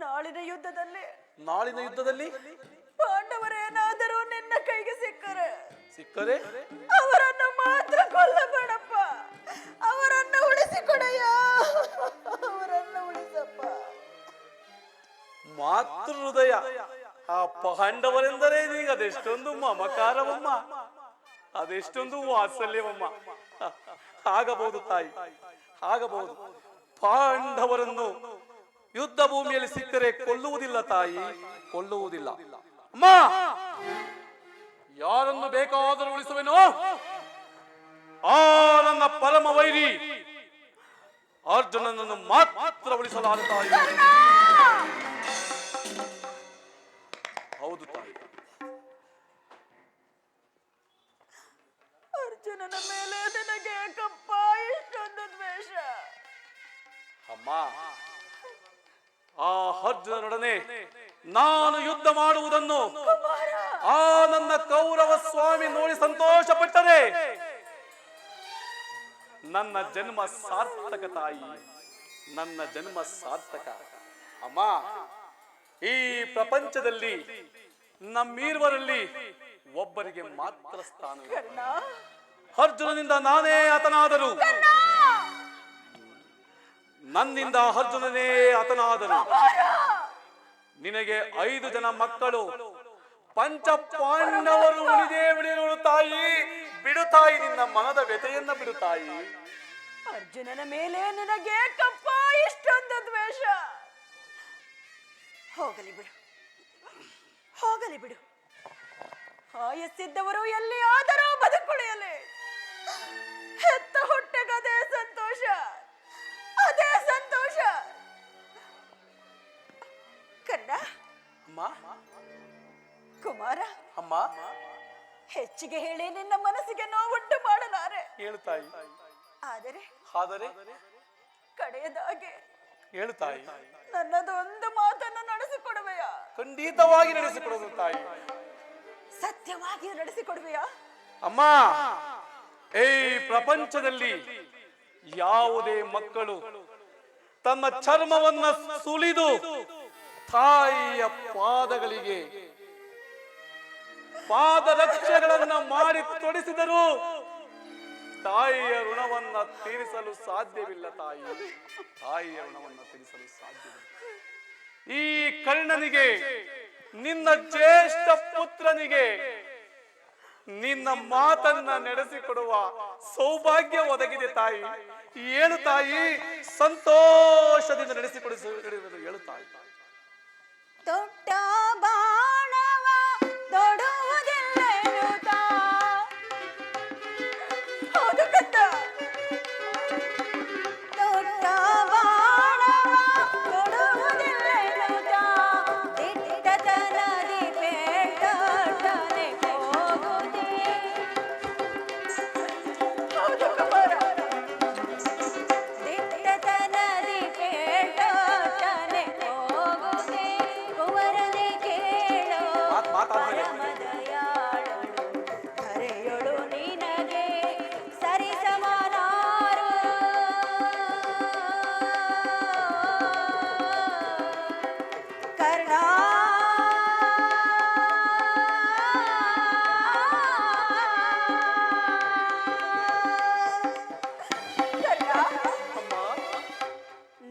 ನಾಳಿನ ಯುದ್ಧದಲ್ಲಿ ಪಾಂಡವರೇನಾದರೂ ನಿನ್ನ ಕೈಗೆ ಸಿಕ್ಕರೆ ಅವರನ್ನು ಮಾತ್ರ ಕೊಲ್ಲಬೇಡಪ್ಪ. ಅವರನ್ನು ಉಳಿಸಿಕೊಡಯ್ಯ, ಅವರನ್ನು ಉಳಿಸಪ್ಪ. ಮಾತೃ ಹೃದಯ ಆ ಪಾಂಡವರೆಂದರೆ ಈಗ ಅದೆಷ್ಟೊಂದು ಮಮಕಾರವಮ್ಮ, ಅದೆಷ್ಟೊಂದು ವಾತ್ಸಲ್ಯವಮ್ಮ. ಆಗಬಹುದು ತಾಯಿ, ಆಗಬಹುದು. ಪಾಂಡವರನ್ನು ಯುದ್ಧ ಭೂಮಿಯಲ್ಲಿ ಸಿಕ್ಕರೆ ಕೊಲ್ಲುವುದಿಲ್ಲ ತಾಯಿ, ಕೊಲ್ಲುವುದಿಲ್ಲ. ಅಮ್ಮ, ಯಾರನ್ನು ಬೇಕಾದರೂ ಉಳಿಸುವೆನೋ ಆ ನನ್ನ ಪರಮ ವೈರಿ ಅರ್ಜುನನನ್ನು ಮಾತ್ರ ಉಳಿಸಲಾರ ತಾಯಿ. ಹೌದು ತಾಯಿ. ಅರ್ಜುನನ ಮೇಲೆ ನಿನಗೆ ಕಪ್ಪ ಇಷ್ಟೊಂದು ದ್ವೇಷ? ಅಮ್ಮ, ಆ ಅರ್ಜುನನೊಡನೆ ನಾನು ಯುದ್ಧ ಮಾಡುವುದನ್ನು ಕೌರವ ಸ್ವಾಮಿ ನೋಡಿ ಸಂತೋಷ ಪಟ್ಟರೆ ನನ್ನ ಜನ್ಮ ಸಾರ್ಥಕ ತಾಯಿ, ನನ್ನ ಜನ್ಮ ಸಾರ್ಥಕ. ಅಮ್ಮ, ಈ ಪ್ರಪಂಚದಲ್ಲಿ ನಮ್ಮೀರ್ವರಲ್ಲಿ ಒಬ್ಬರಿಗೆ ಮಾತ್ರ ಸ್ಥಾನ. ಅರ್ಜುನನಿಂದ ನಾನೇ ಹತನಾದರು, ನನ್ನಿಂದ ಅರ್ಜುನನೇ ಹತನಾದರು. ನಿನಗೆ 5 ಜನ ಮಕ್ಕಳು, ಪಂಚ ಪಾಂಡವರು ಉಳಿದೇ ಉಳಿದರು ತಾಯಿ. ಬಿಡು ತಾಯಿ, ನಿನ್ನ ಮನದ ವ್ಯಥೆಯನ್ನ ಬಿಡು ತಾಯಿ. ಅರ್ಜುನನ ಮೇಲೆ ನಿನಗೆ ಕಪ್ಪ ಇಷ್ಟೊಂದು ದ್ವೇಷ. ಹೋಗಲಿ ಬಿಡು, ಹೋಗಲಿ ಬಿಡು. ಆಯಸ್ಸಿದ್ದವರು ಎಲ್ಲಿಯಾದರೂ ಬದುಕುಳಿಯಲಿ. ಹೆತ್ತ ಹೊಟ್ಟೆಗೆ ಅದೇ ಸಂತೋಷ, ಅದೇ ಸಂತೋಷ. ಕರ್ಣ, ಅಮ್ಮ, ಕುಮಾರ, ಅಮ್ಮ, ಹೆಚ್ಚಿಗೆ ಹೇಳಿ ನಿನ್ನ ಮನಸ್ಸಿಗೆ ನೋವುಂಟು ಮಾಡಲಾರೆ. ಹೇಳು ತಾಯಿ. ಆದರೆ ಆದರೆ ಕಡೆಯದಾಗಿ ಹೇಳು ತಾಯಿ, ನನ್ನದೊಂದು ಮಾತನ್ನು ನಡೆಸಿಕೊಡುವೆಯಾ? ಖಂಡಿತವಾಗಿ ನಡೆಸಿಕೊಡೋದು ತಾಯಿ. ಸತ್ಯವಾಗಿ ನಡೆಸಿಕೊಡುವೆಯಾ? ಅಮ್ಮ, ಈ ಪ್ರಪಂಚದಲ್ಲಿ ಯಾವುದೇ ಮಕ್ಕಳು ತನ್ನ ಚರ್ಮವನ್ನ ಸುಲಿದು ತಾಯಿಯ ಪಾದಗಳಿಗೆ ಪಾದರಕ್ಷೆಗಳನ್ನ ಮಾಡಿ ತೊಡಿಸಿದರು ತಾಯಿಯ ಋಣವನ್ನ ತೀರಿಸಲು ಸಾಧ್ಯವಿಲ್ಲ. ತಾಯಿಯ ಋಣವನ್ನ ತೀರಿಸಲು ಸಾಧ್ಯವಿಲ್ಲ. ಈ ಕರ್ಣನಿಗೆ, ನಿನ್ನ ಜ್ಯೇಷ್ಠ ಪುತ್ರನಿಗೆ ನಿನ್ನ ಮಾತನ್ನ ನಡೆಸಿಕೊಡುವ ಸೌಭಾಗ್ಯ ಒದಗಿದೆ ತಾಯಿ. ಏನು ತಾಯಿ, ಸಂತೋಷದಿಂದ ನಡೆಸಿಕೊಡಿಸುವುದು. ಹೇಳು ತಾಯಿ. ದೊಡ್ಡ ಬಾಣವ ತೊಡುವುದಿಲ್ಲೆನುತ. ಹೌದು ಕಂದ, ದೊಡ್ಡ ಬಾಣವ ತೊಡುವುದಿಲ್ಲೆನುತ. ದಿಟ್ಟತನದಿ ಬೇಟನೆ ಹೋಗುದೆ. ಹೌದು ಕುಮಾರ, ದಿಟ್ಟತನದಿ ಬೇಟನೆ ಹೋಗುದೆ. ಕುವರನೆ ಕೇಳೋ ಪರಮದಯಾಳು, ಹರೆಯೊಳು ನಿನಗೆ ಸರಿ ಸಮಾನಾರು. ಕರ್ಣ,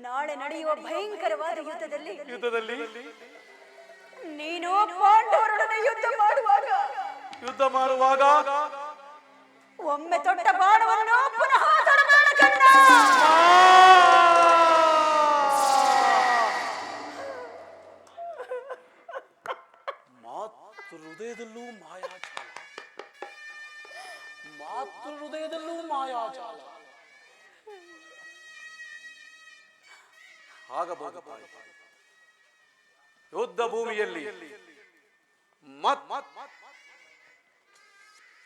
ನಾಳೆ ನಡೆಯುವ ಭಯಂಕರವಾದ ಯುದ್ಧದಲ್ಲಿ ನೀನು ಪಾಂಡವರೊಡನೆ ಯುದ್ಧ ಮಾಡುವಾಗ ಒಮ್ಮೆ ತೊಟ್ಟ ಬಾಣವನ್ನು ಪುನಃ ತೊಡಬೇಡ ಕರ್ಣ. ಮಾತೃ ಹೃದಯದಲ್ಲೂ ಮಾಯಾಜಾಲ, ಮಾತೃ ಹೃದಯದಲ್ಲೂ ಮಾಯಾಜಾಲ. ಆಗಬಹುದು ತಾಯಿ. ಯುದ್ಧ ಭೂಮಿಯಲ್ಲಿ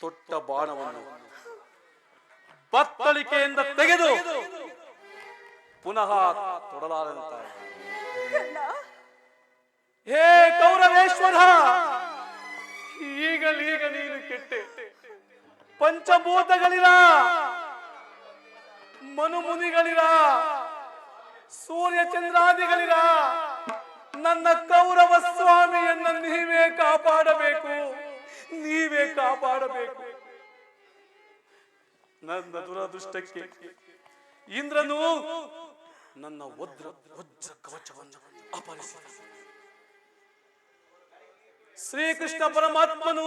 ತೊಟ್ಟ ಬಾಣವನ್ನು ಬತ್ತಳಿಕೆಯಿಂದ ತೆಗೆದು ಪುನಃ ತೊಡಲಾರಂತಾಯಿ. ಹೇ ಕೌರವೇಶ್ವರ, ಈಗಲೀಗ ನೀನು ಕೆಟ್ಟೆ. ಪಂಚಭೂತಗಳಿರ, ಮನುಮುನಿಗಳಿರ, ಸೂರ್ಯ ಚಂದ್ರಾದಿಗಳಿರ, ನನ್ನ ಕೌರವ ಸ್ವಾಮಿಯನ್ನ ನೀವೇ ಕಾಪಾಡಬೇಕು, ನೀವೇ ಕಾಪಾಡಬೇಕು. ನನ್ನ ದುರದೃಷ್ಟಕ್ಕೆ ಇಂದ್ರನು ನನ್ನ ವಜ್ರ ಕವಚವನ್ನು ಅಪಹರಿಸಿದ. ಶ್ರೀಕೃಷ್ಣ ಪರಮಾತ್ಮನು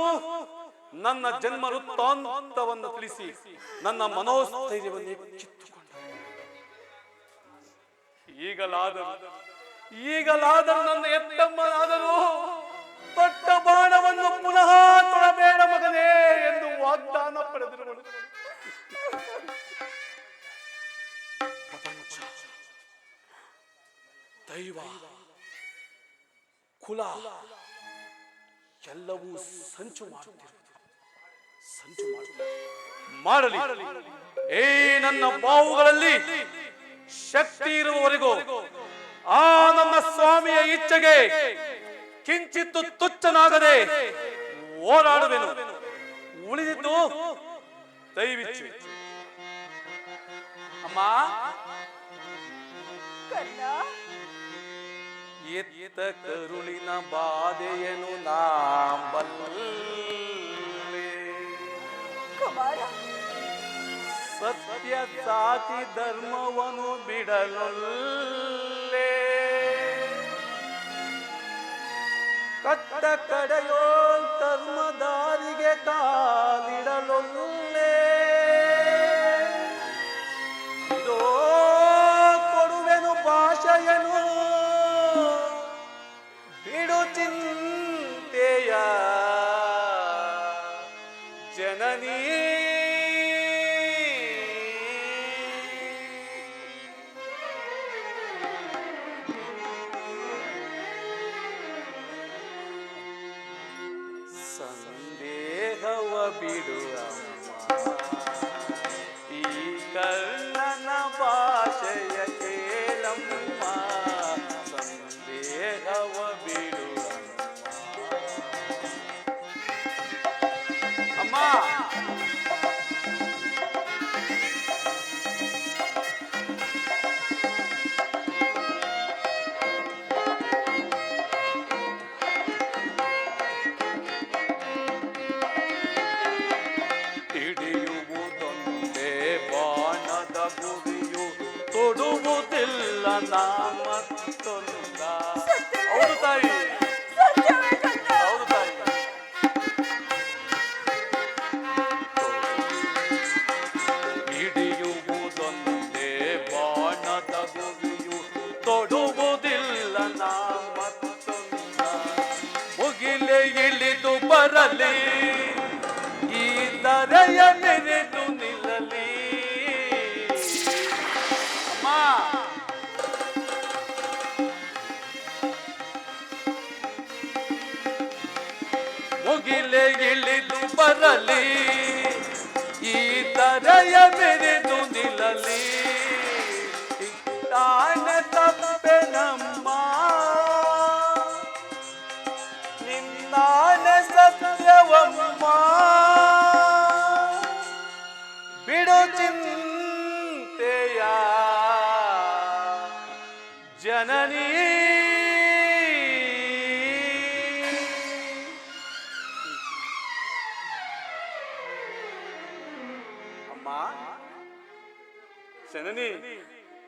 ನನ್ನ ಜನ್ಮ ವೃತ್ತಾಂತವನ್ನು ತಿಳಿಸಿ ನನ್ನ ಮನೋಸ್ಥೈರ್ಯವನ್ನು ಕಿತ್ತುಕೊಂಡ. ಈಗಲಾದರೂ ನನ್ನ ಎತ್ತಮ್ಮನಾದರೂ ತೊಟ್ಟ ಬಾಣವನ್ನು ಪುನಃ ತೊಡಬೇಡ ಮಗನೇ ಎಂದು ವಾಗ್ದಾನ ಪಡೆದಿರುವಳು. ಪ್ರಪಂಚ, ದೈವ, ಕುಲ ಎಲ್ಲವೂ ಸಂಚು ಮಾಡಲಿ. ಏ ನನ್ನ ಬಾವುಗಳಲ್ಲಿ ಶಕ್ತಿ ಇರುವವರೆಗೂ ಆ ನನ್ನ ಸ್ವಾಮಿಯ ಇಚ್ಛೆಗೆ ಕಿಂಚಿತ್ತು ತುಚ್ಚನಾಗದೆ ಹೋರಾಡುವೆನು. ಉಳಿದಿದ್ದು ದಯವಿಚ್ಚು. ಅಮ್ಮ, ಕರ್ಣ, ಎತ್ತ ಕರುಳಿನ ಬಾಧೆಯನು ನಾ ಬಲ್ಲೆ. ಕುಮಾರ, ಸತ್ಯ ಸಾತಿ ಧರ್ಮವನ್ನು ಬಿಡಲೊಲ್ಲೆ. ಕಟ್ಟ ಕಡೆಯೋ ಧರ್ಮದಾರಿಗೆ ಕಾಲಿಡಲೊಲ್ಲೆ. ಇದೋ ಕೊಡುವೆನು ಭಾಷೆಯನು ಬಿಡು ಚಿಂತೆಯ ಜನನೀ. ಸಂದೇಹವ ಬಿಡು ಅಮ್ಮ, ಈ ಕರ್ಣನ ಭಾಷೆಯ ಕೇಳಮ್ಮ. ಸಂದೇಹವ ಬಿಡು ಅಮ್ಮ. ಹಿಡಿಯುವುದೊಂದೇ ಬಾಣದ ಗುರಿಯು, ತೊಡುವುದಿಲ್ಲ ನಾ ಮತ್ತೊಂದ. ಹೌದು ತಾಯಿ, ಸತ್ಯವೇ ಕರ್ಣ. ಹೌದು ತಾಯಿ. ಹಿಡಿಯುವುದೊಂದೇ ಬಾಣದ ಗುರಿಯು, ತೊಡುವುದಿಲ್ಲ ನಾ ಮತ್ತೊಂದ. ಮುಗಿಲೆ ಇಳಿದು ಬರಲಿ, ಈ ದರೆಯ ಮೆರೆದು ನಿಲ್ಲಲಿ. ಅಮ್ಮ, ಮುಗಿಲೆ ಇಳಿದು ಬರಲಿ, ಈ ದರೆಯ ಮೆರೆದು ನಿಲ್ಲಲಿ. ತಾನ ತಪ್ಪೆನಮ್ಮ, ನಿನ್ನಾನ ಸತ್ಯವಮ್ಮ. ಬಿಡು ಚಿಂತೆಯ ಜನನೀ. ಅಮ್ಮ, ಜನನಿ,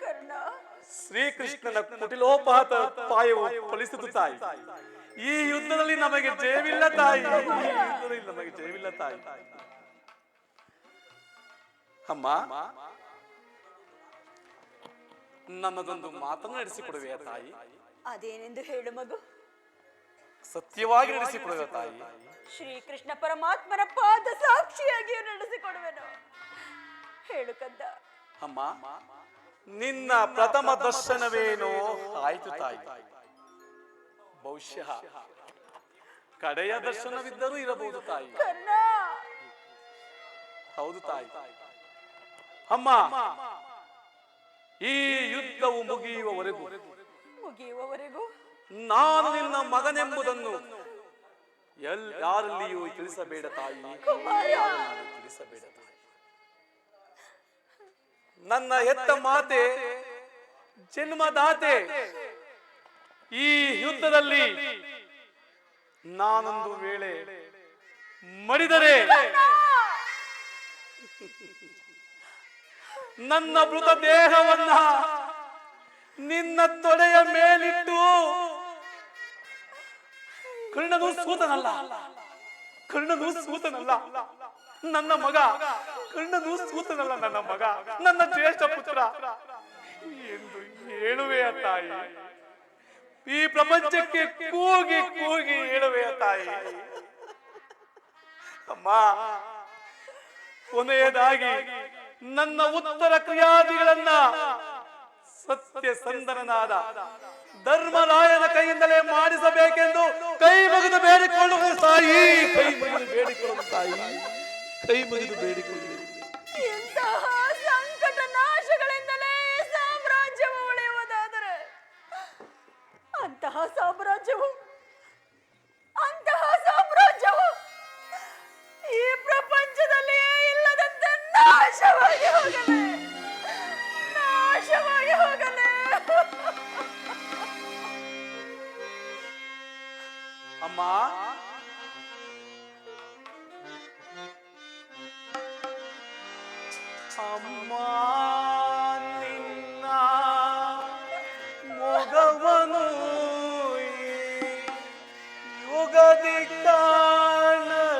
ಕರ್ಣ, ಶ್ರೀಕೃಷ್ಣನ ಕುಟಿಲೋಪಹತ ಪಾಯವು ಫಲಿಸಿತು ತಾಯಿ. ಈ ಯುದ್ಧದಲ್ಲಿ ನಮಗೆ ಜಯವಿಲ್ಲ ತಾಯಿ, ಈ ಯುದ್ಧದಲ್ಲಿ ನಮಗೆ ಜಯವಿಲ್ಲ ತಾಯಿ. ಅಮ್ಮ, ನನ್ನದೊಂದು ಮಾತನ್ನು ನಡೆಸಿಕೊಡುವೆಯ ತಾಯಿ? ಅದೇನೆಂದು ಹೇಳು ಮಗು. ಸತ್ಯವಾಗಿ ನಡೆಸಿಕೊಡುವೆಯ ತಾಯಿ? ಶ್ರೀಕೃಷ್ಣ ಪರಮಾತ್ಮನ ಪಾದ ಸಾಕ್ಷಿಯಾಗಿಯೂ ನಡೆಸಿಕೊಡುವೆನು. ಹೇಳು ಕಂದ. ಅಮ್ಮ, ನಿನ್ನ ಪ್ರಥಮ ದರ್ಶನವೇನೋ ಆಯ್ತು ತಾಯಿ. ಬಹುಶಃ ಕಡೆಯ ದರ್ಶನವಿದ್ದರೂ ಇರಬಹುದು ತಾಯಿ. ಕರ್ಣ, ಹೌದು ತಾಯಿ. ಅಮ್ಮ, ಈ ಯುದ್ಧವು ಮುಗಿಯುವವರೆಗೂ ನಾನು ನಿನ್ನ ಮಗನೆಂಬುದನ್ನು ಯಾರಲ್ಲಿಯೂ ತಿಳಿಸಬೇಡ ತಾಯಿ, ಯಾರಲ್ಲಿಯೂ ತಿಳಿಸಬೇಡ ತಾಯಿ. ನನ್ನ ಹೆತ್ತ ಮಾತೆ, ಜನ್ಮದಾತೆ, ಈ ಯುದ್ಧದಲ್ಲಿ ನಾನೊಂದು ವೇಳೆ ಮಡಿದರೆ ನನ್ನ ಮೃತ ದೇಹವನ್ನ ನಿನ್ನ ತೊಡೆಯ ಮೇಲಿಟ್ಟು, ಕರ್ಣನು ಸೂತನಲ್ಲ, ಕರ್ಣನು ಸೂತನಲ್ಲ ನನ್ನ ಮಗ, ಕರ್ಣನು ಸೂತನಲ್ಲ ನನ್ನ ಮಗ, ನನ್ನ ಜ್ಯೇಷ್ಠ ಪುತ್ರ ಎಂದು ಹೇಳುವೆಯ ತಾಯಿ. ಈ ಪ್ರಪಂಚಕ್ಕೆ ಕೂಗಿ ಕೂಗಿ ಹೇಳುವೆಯ ತಾಯಿ. ಅಮ್ಮ, ಕೊನೆಯದಾಗಿ ನನ್ನ ಉತ್ತರ ಕ್ರಿಯಾದಿಗಳನ್ನ ಸತ್ಯ ಸಂದನನಾದ ಧರ್ಮರಾಯನ ಕೈಯಿಂದಲೇ ಮಾಡಿಸಬೇಕೆಂದು ಕೈ ಮುಗಿದು ಬೇಡಿಕೊಳ್ಳುವ ತಾಯಿ, ಕೈ ಮುಗಿದು ಬೇಡಿಕೊಳ್ಳುವ ತಾಯಿ, ಕೈ ಮುಗಿದು ಬೇಡಿಕೊಳ್ಳುವ. ಇಂತಹ ಸಂಕಟ ನಾಶಗಳಿಂದಲೇ ಸಾಮ್ರಾಜ್ಯವು ಉಳಿಯುವುದಾದರೆ ಅಂತಹ ಸಾಮ್ರಾಜ್ಯವು ನಾಶವಾಗಿ ಹೋಗಲೇ, ನಾಶವಾಗಿ ಹೋಗಲೇ. ಅಮ್ಮ, ಅಮ್ಮ, ನಿನ್ನ ಮೊಗವನು ಈ ಯುಗದಿ ಕಾಣಲಹುದೇ.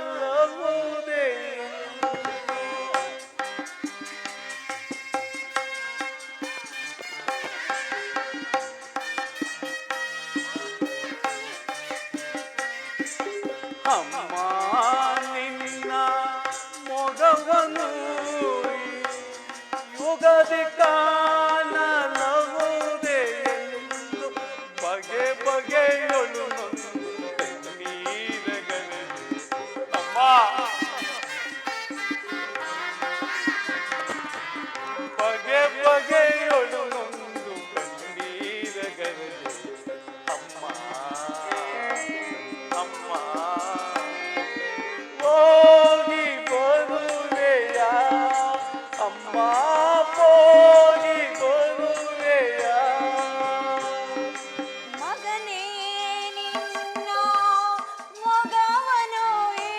ಅಮ್ಮ, ನಿನ್ನ ಮೊಗವನು ಈ ಯುಗದಿ ಕಾಣಲಹುದೇ ಎಂದು ಬಗೆ ಬಗೆಯೊಳು ನೀರಗನೆ. ಅಮ್ಮ, ಬಗೆ ಬಗೆಯೊಳು ನೊಂದು ಕಣ್ಣೀರಗನೆ. ಅಮ್ಮ, ಅಮ್ಮ, ಹೋಗಿ ಬರುವೆಯ ಅಮ್ಮ, ಹೋಗಿ ಬರುವೆಯ. ಮಗನೇ ನಿನ್ನ ಮೊಗವನು ಈ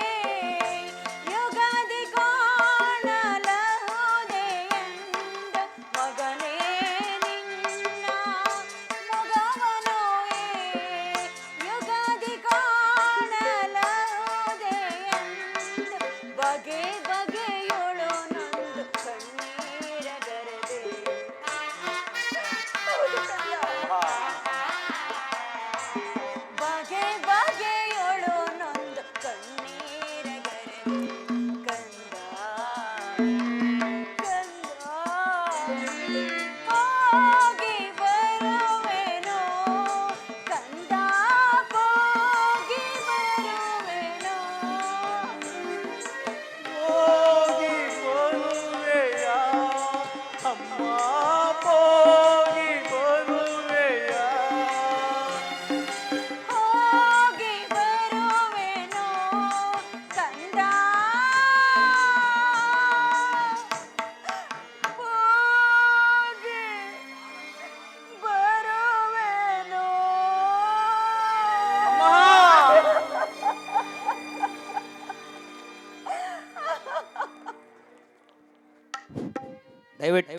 ಯುಗಾದಿ ಕಾಣಲಹುದೇ ಎಂದು. ಮಗನೇ ನಿನ್ನ ಮೊಗವನು ಈ ಯುಗಾದಿ ಕಾಣಲಹುದೇ ಎಂದು ಬಗೆ ಬಗೆಯೊಳು ನೊಂದು ಕಣ್ಣೀರಗರದೆ. ಹೌದು ಕಣ್ಣ. ಬಗೆ ಬಗೆಯೊಳು ನೊಂದು ಕಣ್ಣೀರಗರದೆ. ಕಂದ, ಕಂದ, ಹೋಗಿ ಬರುವೆನೋ. ಕಂದ, ಹೋಗಿ ಬರುವೆನೋ. ಹೋಗಿ ಬರುವೆಯ ಅಮ್ಮ, ಹೋಗಿ ಬರುವೆಯ. ಹೋಗಿ ಬರುವೆನೋ ಕಂದ, ಹೋಗಿ ಬರುವೆನೋ. ಅಮ್ಮ, ದಯವಿಟ್ಟು